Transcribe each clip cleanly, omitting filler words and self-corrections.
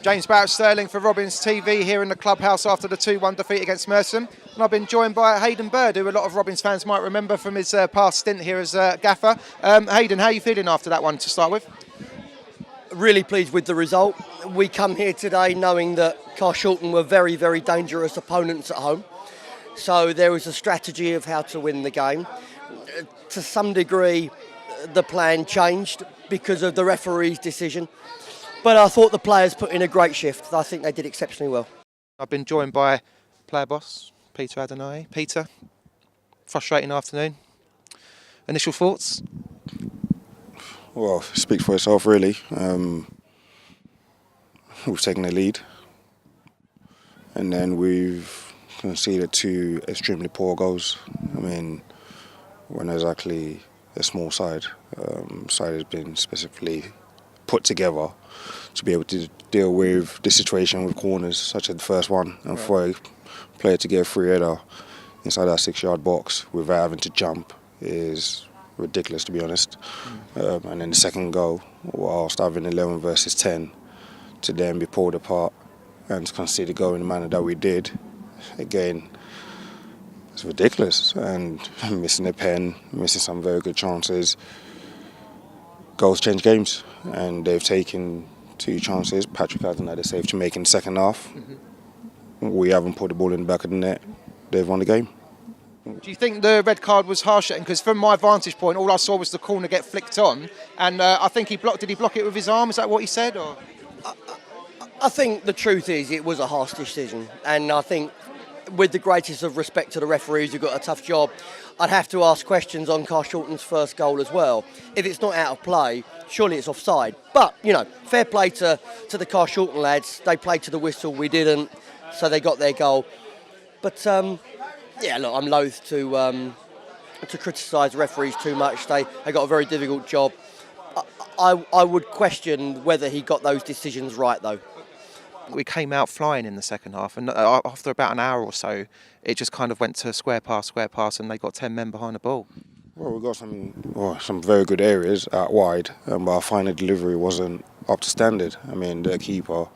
James Barrett-Sterling for Robins TV here in the clubhouse after the 2-1 defeat against Merstham. And I've been joined by Hayden Bird, who a lot of Robins fans might remember from his past stint here as gaffer. Hayden, how are you feeling after that one to start with? Really pleased with the result. We come here today knowing that Carshalton were very, very dangerous opponents at home. So there was a strategy of how to win the game. To some degree, the plan changed because of the referee's decision. But I thought the players put in a great shift. I think they did exceptionally well. I've been joined by player boss, Peter Adonai. Peter, frustrating afternoon. Initial thoughts? Well, speak for itself, really. We've taken the lead, and then we've conceded 2 extremely poor goals. I mean, we're not exactly a small side. Side has been specifically put together to be able to deal with this situation with corners, such as the first one, and for a player to get a free header inside our 6-yard box without having to jump is ridiculous, to be honest. And then the second goal, whilst having 11 versus 10, to then be pulled apart and to concede a goal in the manner that we did, again, it's ridiculous. And missing a pen, missing some very good chances. Goals change games, and they've taken 2 chances. Patrick hasn't had a save to make in the second half. We haven't put the ball in the back of the net. They've won the game. Do you think the red card was harsh? Because from my vantage point, all I saw was the corner get flicked on, and I think he blocked. Did he block it with his arm? Is that what he said? Or I think the truth is it was a harsh decision, and I think with the greatest of respect to the referees who got a tough job, I'd have to ask questions on Carshalton's first goal as well. If it's not out of play, surely it's offside. But, you know, fair play to the Carshalton lads. They played to the whistle, we didn't, so they got their goal. But, yeah, look, I'm loath to criticise referees too much. They got a very difficult job. I would question whether he got those decisions right, though. we came out flying in the second half, and after about an hour or so, it just kind of went to square pass, and they got 10 men behind the ball. Well, we got some very good areas out wide, but our final delivery wasn't up to standard. I mean, the keeper,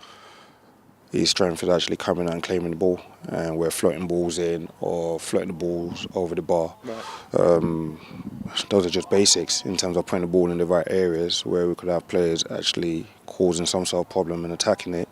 his strength is actually coming out and claiming the ball, and we're floating balls in or floating the balls over the bar. Right. Those are just basics in terms of putting the ball in the right areas where we could have players actually causing some sort of problem and attacking it.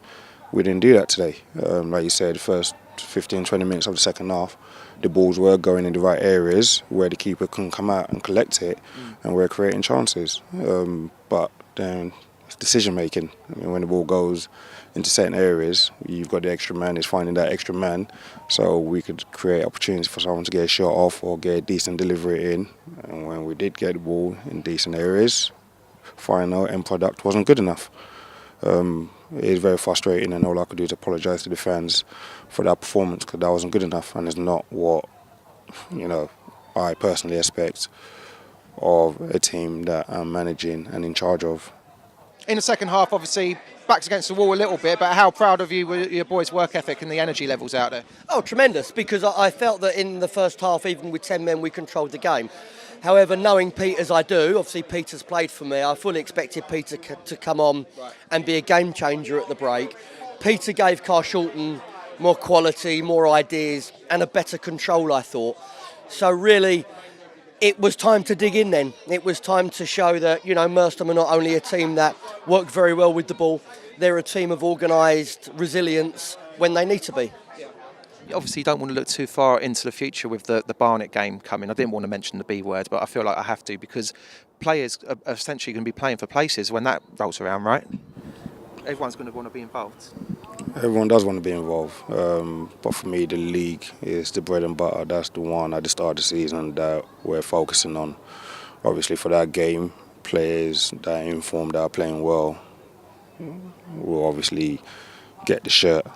We didn't do that today. Like you said, the first 15-20 minutes of the second half, the balls were going in the right areas where the keeper can come out and collect it, and we're creating chances. But then it's decision making. I mean, when the ball goes into certain areas, you've got the extra man, it's finding that extra man, so we could create opportunities for someone to get a shot off or get a decent delivery in. And when we did get the ball in decent areas, final end product wasn't good enough. It is very frustrating, and all I could do is apologise to the fans for that performance, because that wasn't good enough, and it's not what, you know, I personally expect of a team that I'm managing and in charge of. In the second half, obviously, backs against the wall a little bit, but how proud of you were your boys' work ethic and the energy levels out there? Oh, tremendous, because I felt that in the first half, even with 10 men, we controlled the game. However, knowing Pete as I do, obviously Peter's played for me, I fully expected Peter to come on and be a game changer at the break. Peter gave Carshalton more quality, more ideas and a better control, I thought. So really, it was time to dig in then. It was time to show that, you know, Merstham are not only a team that work very well with the ball, they're a team of organised resilience when they need to be. Obviously, you don't want to look too far into the future with the Barnet game coming. I didn't want to mention the B word, but I feel like I have to, because players are essentially going to be playing for places when that rolls around, right? Everyone's going to want to be involved. Everyone does want to be involved, but for me the league is the bread and butter. That's the one at the start of the season that we're focusing on. Obviously for that game, players that are informed, that are playing well, will obviously get the shirt.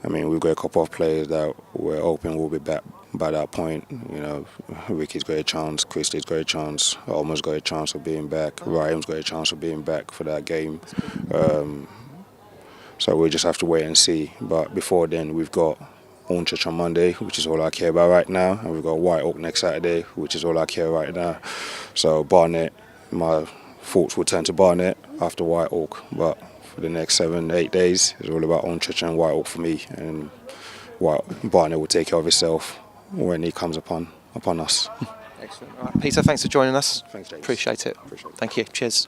I mean, we've got a couple of players that we're hoping will be back by that point. You know, Ricky's got a chance, Christie's got a chance, Almost got a chance of being back, Ryan's got a chance of being back for that game. So we just have to wait and see. But before then, we've got Hornchurch on Monday, which is all I care about right now, and we've got White Oak next Saturday, which is all I care right now. So Barnet, my thoughts would turn to Barnet after White Oak, but for the next 7-8 days, it's all about Onchurch and White Oak for me, and Barnet will take care of itself when he comes upon us. Excellent. All right, Peter, thanks for joining us. Thanks, James. Appreciate it. Thank you. Cheers.